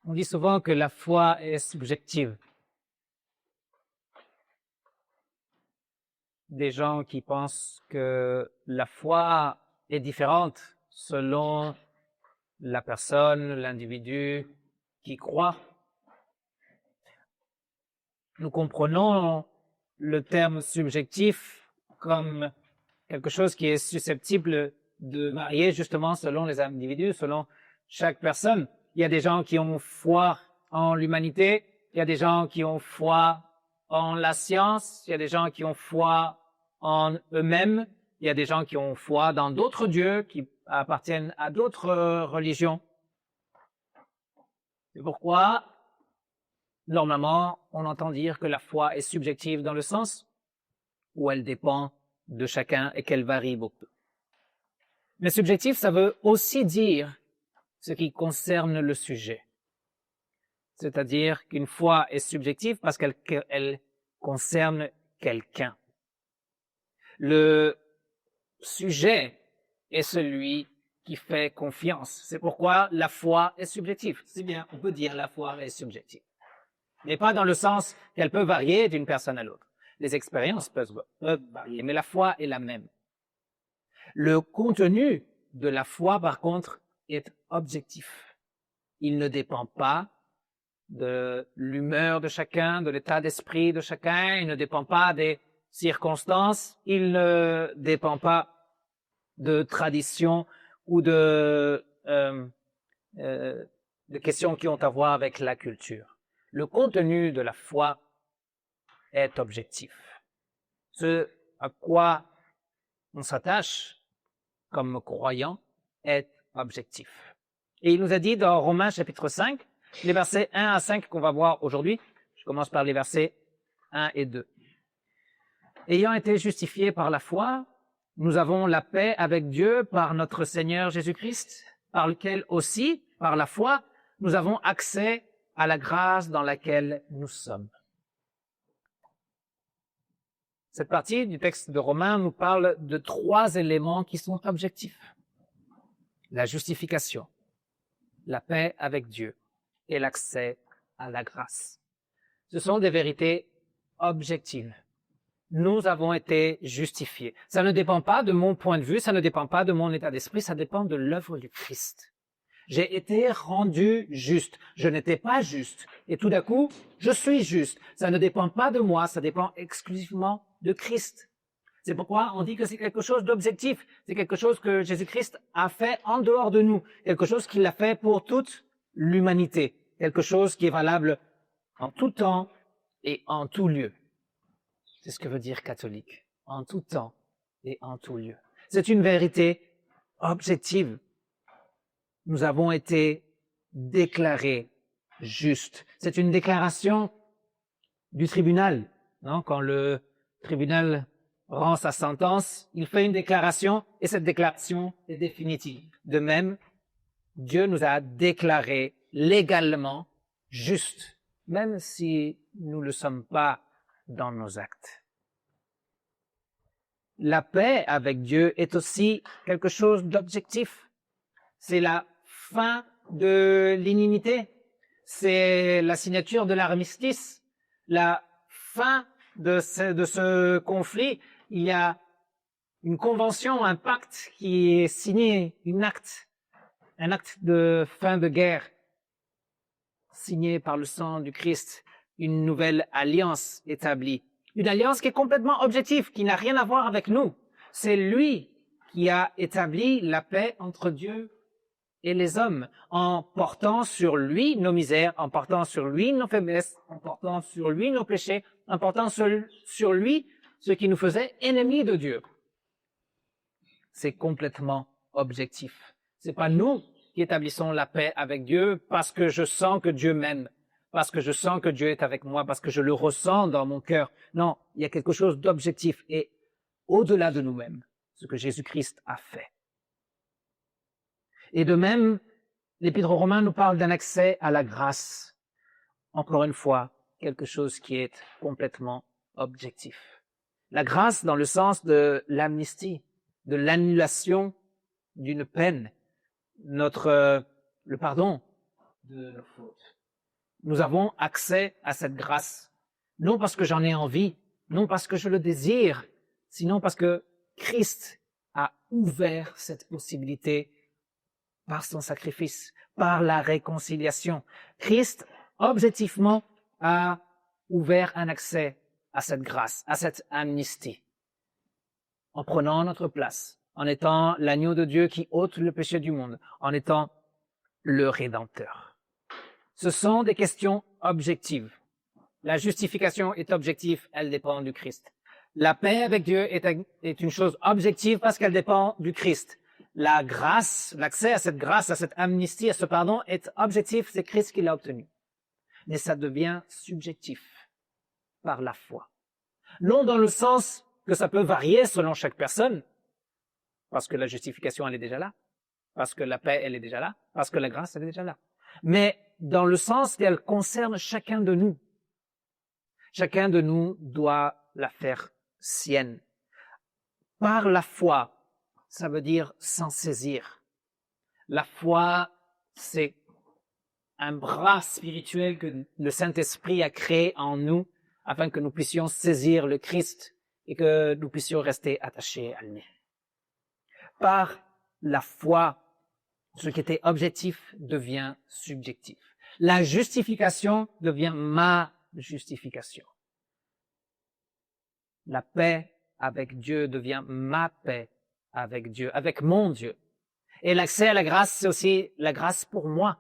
On dit souvent que la foi est subjective. Des gens qui pensent que la foi est différente selon la personne, l'individu qui croit. Nous comprenons le terme subjectif comme quelque chose qui est susceptible de varier justement selon les individus, selon chaque personne. Il y a des gens qui ont foi en l'humanité, il y a des gens qui ont foi en la science, il y a des gens qui ont foi en eux-mêmes, il y a des gens qui ont foi dans d'autres dieux qui appartiennent à d'autres religions. C'est pourquoi, normalement, on entend dire que la foi est subjective dans le sens où elle dépend de chacun et qu'elle varie beaucoup. Mais subjectif, ça veut aussi dire ce qui concerne le sujet. C'est-à-dire qu'une foi est subjective parce qu'elle concerne quelqu'un. Le sujet est celui qui fait confiance. C'est pourquoi la foi est subjective. C'est bien, on peut dire la foi est subjective. Mais pas dans le sens qu'elle peut varier d'une personne à l'autre. Les expériences peuvent varier, mais la foi est la même. Le contenu de la foi, par contre, est objectif. Il ne dépend pas de l'humeur de chacun, de l'état d'esprit de chacun, il ne dépend pas des circonstances, il ne dépend pas de tradition ou de questions qui ont à voir avec la culture. Le contenu de la foi est objectif. Ce à quoi on s'attache comme croyant est objectif. Et il nous a dit dans Romains chapitre 5, les versets 1 à 5 qu'on va voir aujourd'hui, je commence par les versets 1 et 2. Ayant été justifiés par la foi, nous avons la paix avec Dieu par notre Seigneur Jésus-Christ, par lequel aussi, par la foi, nous avons accès à la grâce dans laquelle nous sommes. Cette partie du texte de Romains nous parle de 3 éléments qui sont objectifs. La justification, la paix avec Dieu et l'accès à la grâce. Ce sont des vérités objectives. Nous avons été justifiés. Ça ne dépend pas de mon point de vue, ça ne dépend pas de mon état d'esprit, ça dépend de l'œuvre du Christ. J'ai été rendu juste. Je n'étais pas juste. Et tout d'un coup, je suis juste. Ça ne dépend pas de moi, ça dépend exclusivement de Christ. C'est pourquoi on dit que c'est quelque chose d'objectif. C'est quelque chose que Jésus-Christ a fait en dehors de nous. Quelque chose qu'il a fait pour toute l'humanité. Quelque chose qui est valable en tout temps et en tout lieu. C'est ce que veut dire catholique. En tout temps et en tout lieu. C'est une vérité objective. Nous avons été déclarés justes. C'est une déclaration du tribunal. Non? Quand le tribunal rend sa sentence, il fait une déclaration et cette déclaration est définitive. De même, Dieu nous a déclarés légalement justes, même si nous ne le sommes pas dans nos actes. La paix avec Dieu est aussi quelque chose d'objectif. C'est la fin de l'inimité. C'est la signature de l'armistice. La fin de ce conflit. Il y a une convention, un pacte qui est signé, un acte de fin de guerre signé par le sang du Christ, une nouvelle alliance établie. Une alliance qui est complètement objective, qui n'a rien à voir avec nous. C'est lui qui a établi la paix entre Dieu et les hommes, en portant sur lui nos misères, en portant sur lui nos faiblesses, en portant sur lui nos péchés, en portant sur lui ce qui nous faisait ennemis de Dieu. C'est complètement objectif. C'est pas nous qui établissons la paix avec Dieu parce que je sens que Dieu m'aime, parce que je sens que Dieu est avec moi, parce que je le ressens dans mon cœur. Non, il y a quelque chose d'objectif et au-delà de nous-mêmes, ce que Jésus-Christ a fait. Et de même, l'Épître aux Romains nous parle d'un accès à la grâce. Encore une fois, quelque chose qui est complètement objectif. La grâce dans le sens de l'amnistie, de l'annulation d'une peine, le pardon de nos fautes. Nous avons accès à cette grâce, non parce que j'en ai envie, non parce que je le désire, sinon parce que Christ a ouvert cette possibilité par son sacrifice, par la réconciliation. Christ, objectivement, a ouvert un accès à cette grâce, à cette amnistie, en prenant notre place, en étant l'agneau de Dieu qui ôte le péché du monde, en étant le Rédempteur. Ce sont des questions objectives. La justification est objective, elle dépend du Christ. La paix avec Dieu est une chose objective parce qu'elle dépend du Christ. La grâce, l'accès à cette grâce, à cette amnistie, à ce pardon est objectif, c'est Christ qui l'a obtenu. Mais ça devient subjectif par la foi. Non dans le sens que ça peut varier selon chaque personne, parce que la justification, elle est déjà là, parce que la paix, elle est déjà là, parce que la grâce, elle est déjà là. Mais dans le sens qu'elle concerne chacun de nous. Chacun de nous doit la faire sienne. Par la foi, ça veut dire s'en saisir. La foi, c'est un bras spirituel que le Saint-Esprit a créé en nous afin que nous puissions saisir le Christ et que nous puissions rester attachés à lui. Par la foi, ce qui était objectif devient subjectif. La justification devient ma justification. La paix avec Dieu devient ma paix avec Dieu, avec mon Dieu. Et l'accès à la grâce, c'est aussi la grâce pour moi.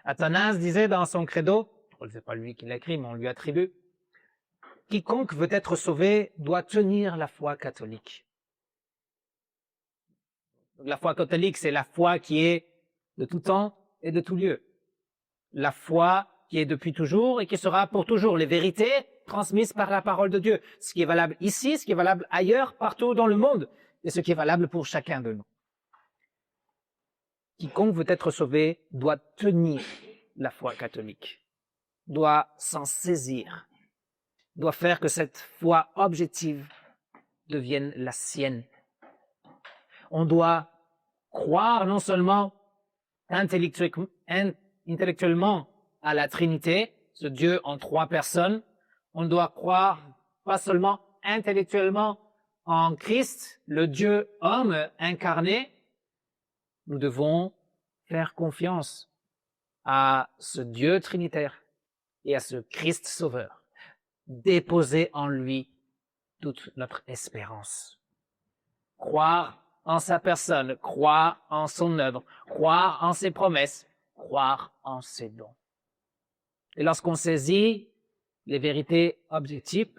Athanase disait dans son credo, c'est pas lui qui l'a écrit, mais on lui attribue, quiconque veut être sauvé doit tenir la foi catholique. La foi catholique, c'est la foi qui est de tout temps et de tout lieu. La foi qui est depuis toujours et qui sera pour toujours. Les vérités transmises par la parole de Dieu. Ce qui est valable ici, ce qui est valable ailleurs, partout dans le monde. Et ce qui est valable pour chacun de nous. Quiconque veut être sauvé doit tenir la foi catholique. Doit s'en saisir. Doit faire que cette foi objective devienne la sienne. On doit croire non seulement intellectuellement à la Trinité, ce Dieu en trois personnes, on doit croire pas seulement intellectuellement en Christ, le Dieu homme incarné, nous devons faire confiance à ce Dieu trinitaire et à ce Christ sauveur, déposer en lui toute notre espérance. Croire en sa personne, croire en son œuvre, croire en ses promesses, croire en ses dons. Et lorsqu'on saisit les vérités objectives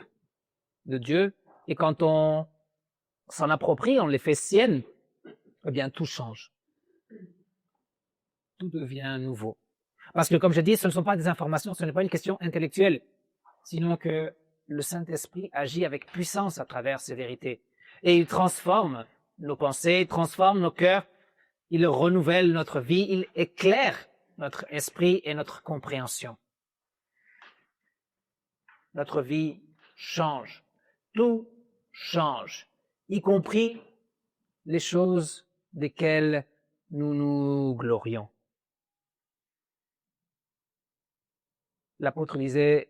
de Dieu, et quand on s'en approprie, on les fait siennes, eh bien tout change. Tout devient nouveau. Parce que comme je dis, ce ne sont pas des informations, ce n'est pas une question intellectuelle, sinon que le Saint-Esprit agit avec puissance à travers ces vérités. Et il transforme nos pensées, il transforme nos cœurs, il renouvelle notre vie, il éclaire notre esprit et notre compréhension. Notre vie change. Tout change, y compris les choses desquelles nous nous glorions. L'apôtre disait,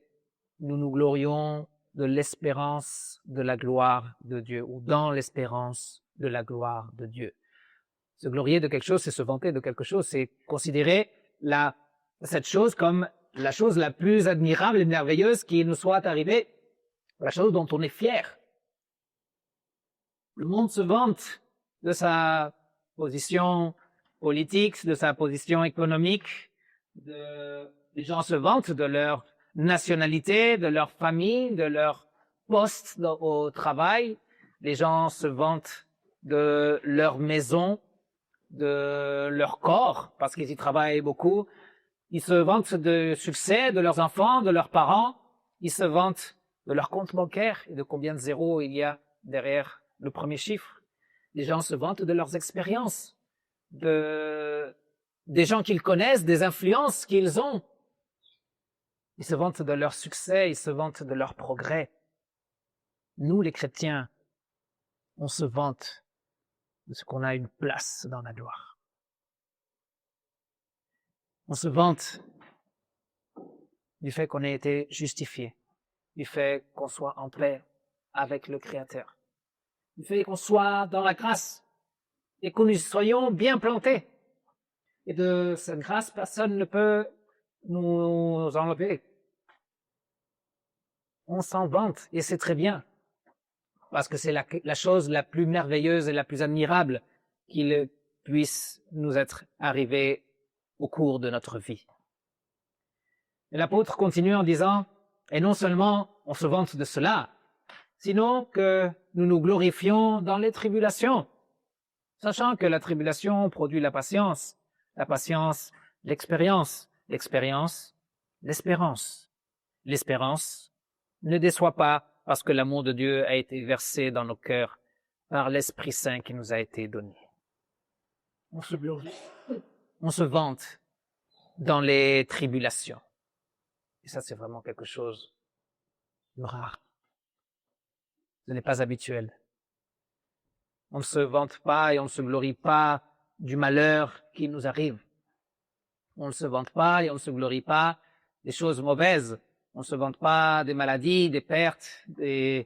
nous nous glorions de l'espérance de la gloire de Dieu, ou dans l'espérance de la gloire de Dieu. Se glorier de quelque chose, c'est se vanter de quelque chose, c'est considérer cette chose comme la chose la plus admirable et merveilleuse qui nous soit arrivée, la chose dont on est fier. Le monde se vante de sa position politique, de sa position économique, les gens se vantent de leur nationalité, de leur famille, de leur poste au travail. Les gens se vantent de leur maison, de leur corps, parce qu'ils y travaillent beaucoup. Ils se vantent de succès de leurs enfants, de leurs parents. Ils se vantent de leur compte bancaire et de combien de zéros il y a derrière le premier chiffre. Les gens se vantent de leurs expériences, des gens qu'ils connaissent, des influences qu'ils ont. Ils se vantent de leur succès, ils se vantent de leur progrès. Nous, les chrétiens, on se vante de ce qu'on a une place dans la gloire. On se vante du fait qu'on ait été justifié, du fait qu'on soit en paix avec le Créateur, du fait qu'on soit dans la grâce et que nous soyons bien plantés. Et de cette grâce, personne ne peut nous enlever. On s'en vante et c'est très bien, parce que c'est la chose la plus merveilleuse et la plus admirable qu'il puisse nous être arrivé au cours de notre vie. Et l'apôtre continue en disant, et non seulement on se vante de cela, sinon que nous nous glorifions dans les tribulations, sachant que la tribulation produit la patience, l'expérience, l'expérience, l'espérance. L'espérance ne déçoit pas parce que l'amour de Dieu a été versé dans nos cœurs par l'Esprit Saint qui nous a été donné. On se vante dans les tribulations. Et ça, c'est vraiment quelque chose de rare. Ce n'est pas habituel. On ne se vante pas et on ne se glorie pas du malheur qui nous arrive. On ne se vante pas et on ne se glorie pas des choses mauvaises. On ne se vante pas des maladies, des pertes, des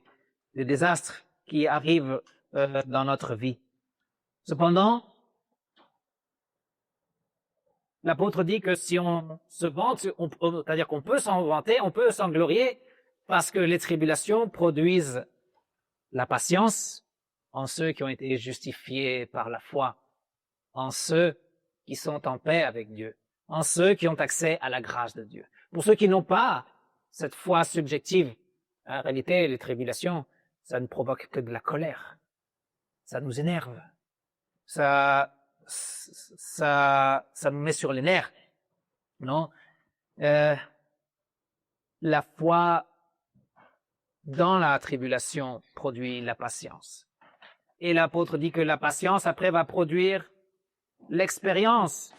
désastres qui arrivent dans notre vie. Cependant, l'apôtre dit que si on se vante, c'est-à-dire qu'on peut s'en vanter, on peut s'en glorier, parce que les tribulations produisent la patience en ceux qui ont été justifiés par la foi, en ceux qui sont en paix avec Dieu, en ceux qui ont accès à la grâce de Dieu. Pour ceux qui n'ont pas cette foi subjective, en réalité, les tribulations, ça ne provoque que de la colère. Ça nous énerve. Ça nous met sur les nerfs. Non? La foi dans la tribulation produit la patience. Et l'apôtre dit que la patience, après, va produire l'expérience.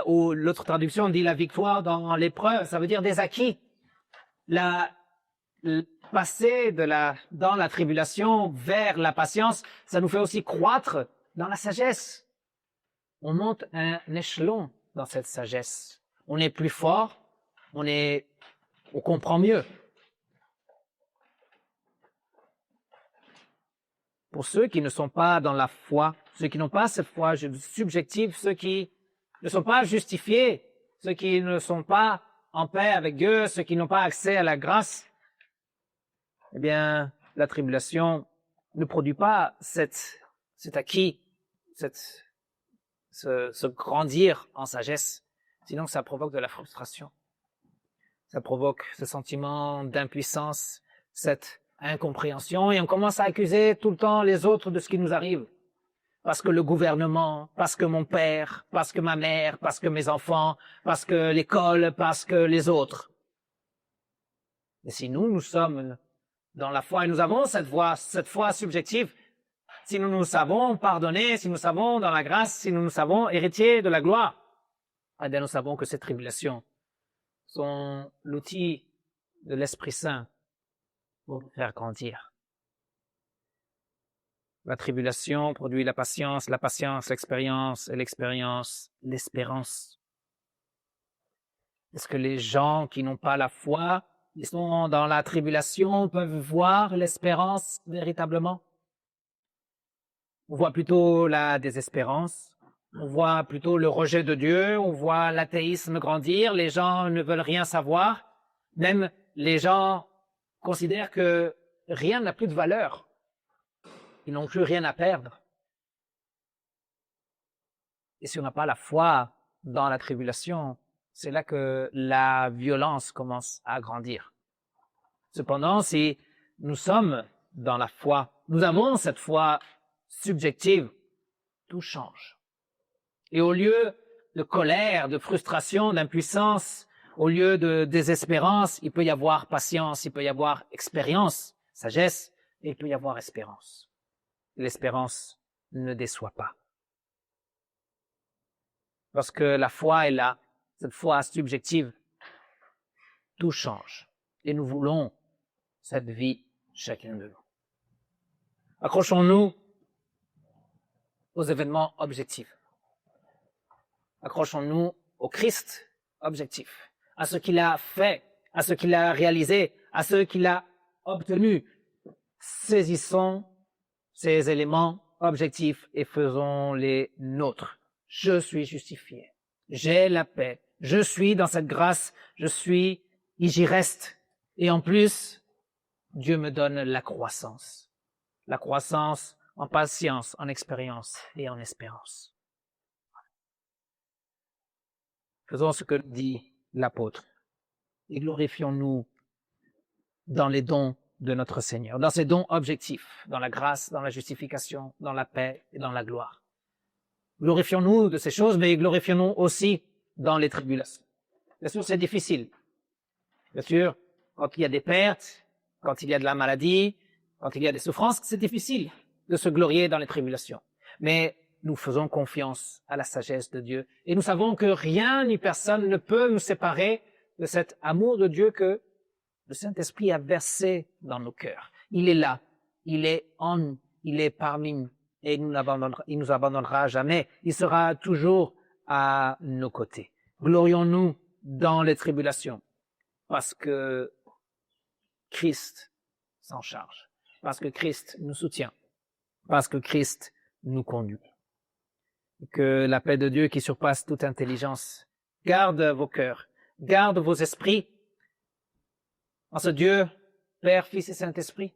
Ou l'autre traduction dit la victoire dans l'épreuve. Ça veut dire des acquis. Passer dans la tribulation vers la patience, ça nous fait aussi croître dans la sagesse. On monte un échelon dans cette sagesse. On est plus fort, on comprend mieux. Pour ceux qui ne sont pas dans la foi, ceux qui n'ont pas cette foi subjective, ceux qui ne sont pas justifiés, ceux qui ne sont pas en paix avec Dieu, ceux qui n'ont pas accès à la grâce, eh bien, la tribulation ne produit pas cet acquis, se grandir en sagesse, sinon ça provoque de la frustration. Ça provoque ce sentiment d'impuissance, cette incompréhension, et on commence à accuser tout le temps les autres de ce qui nous arrive. Parce que le gouvernement, parce que mon père, parce que ma mère, parce que mes enfants, parce que l'école, parce que les autres. Et si nous sommes dans la foi et nous avons cette foi subjective, si nous nous savons pardonner, si nous savons dans la grâce, si nous nous savons héritiers de la gloire, eh bien nous savons que ces tribulations sont l'outil de l'Esprit Saint pour nous faire grandir. La tribulation produit la patience, l'expérience, et l'expérience, l'espérance. Est-ce que les gens qui n'ont pas la foi, ils sont dans la tribulation, peuvent voir l'espérance véritablement? On voit plutôt la désespérance, on voit plutôt le rejet de Dieu, on voit l'athéisme grandir, les gens ne veulent rien savoir, même les gens considèrent que rien n'a plus de valeur, ils n'ont plus rien à perdre. Et si on n'a pas la foi dans la tribulation, c'est là que la violence commence à grandir. Cependant, si nous sommes dans la foi, nous avons cette foi subjective, tout change. Et au lieu de colère, de frustration, d'impuissance, au lieu de désespérance, il peut y avoir patience, il peut y avoir expérience, sagesse, et il peut y avoir espérance. L'espérance ne déçoit pas. Lorsque la foi est là, cette foi subjective, tout change. Et nous voulons cette vie, chacun de nous. Accrochons-nous aux événements objectifs. Accrochons-nous au Christ objectifs, à ce qu'il a fait, à ce qu'il a réalisé, à ce qu'il a obtenu. Saisissons ces éléments objectifs et faisons-les nôtres. Je suis justifié. J'ai la paix. Je suis dans cette grâce. Je suis et j'y reste. Et en plus, Dieu me donne la croissance. La croissance en patience, en expérience et en espérance. Faisons ce que dit l'apôtre et glorifions-nous dans les dons de notre Seigneur, dans ces dons objectifs, dans la grâce, dans la justification, dans la paix et dans la gloire. Glorifions-nous de ces choses, mais glorifions-nous aussi dans les tribulations. Bien sûr, c'est difficile. Bien sûr, quand il y a des pertes, quand il y a de la maladie, quand il y a des souffrances, c'est difficile de se glorier dans les tribulations. Mais nous faisons confiance à la sagesse de Dieu et nous savons que rien ni personne ne peut nous séparer de cet amour de Dieu que le Saint-Esprit a versé dans nos cœurs. Il est là, il est en nous, il est parmi nous et il nous abandonnera jamais. Il sera toujours à nos côtés. Glorions-nous dans les tribulations parce que Christ s'en charge, parce que Christ nous soutient, parce que Christ nous conduit. Que la paix de Dieu qui surpasse toute intelligence garde vos cœurs, garde vos esprits en ce Dieu, Père, Fils et Saint-Esprit.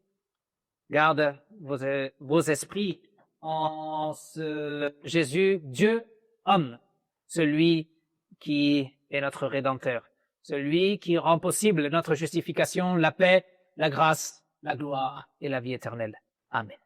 Garde vos esprits en ce Jésus, Dieu, homme, celui qui est notre Rédempteur, celui qui rend possible notre justification, la paix, la grâce, la gloire et la vie éternelle. Amen.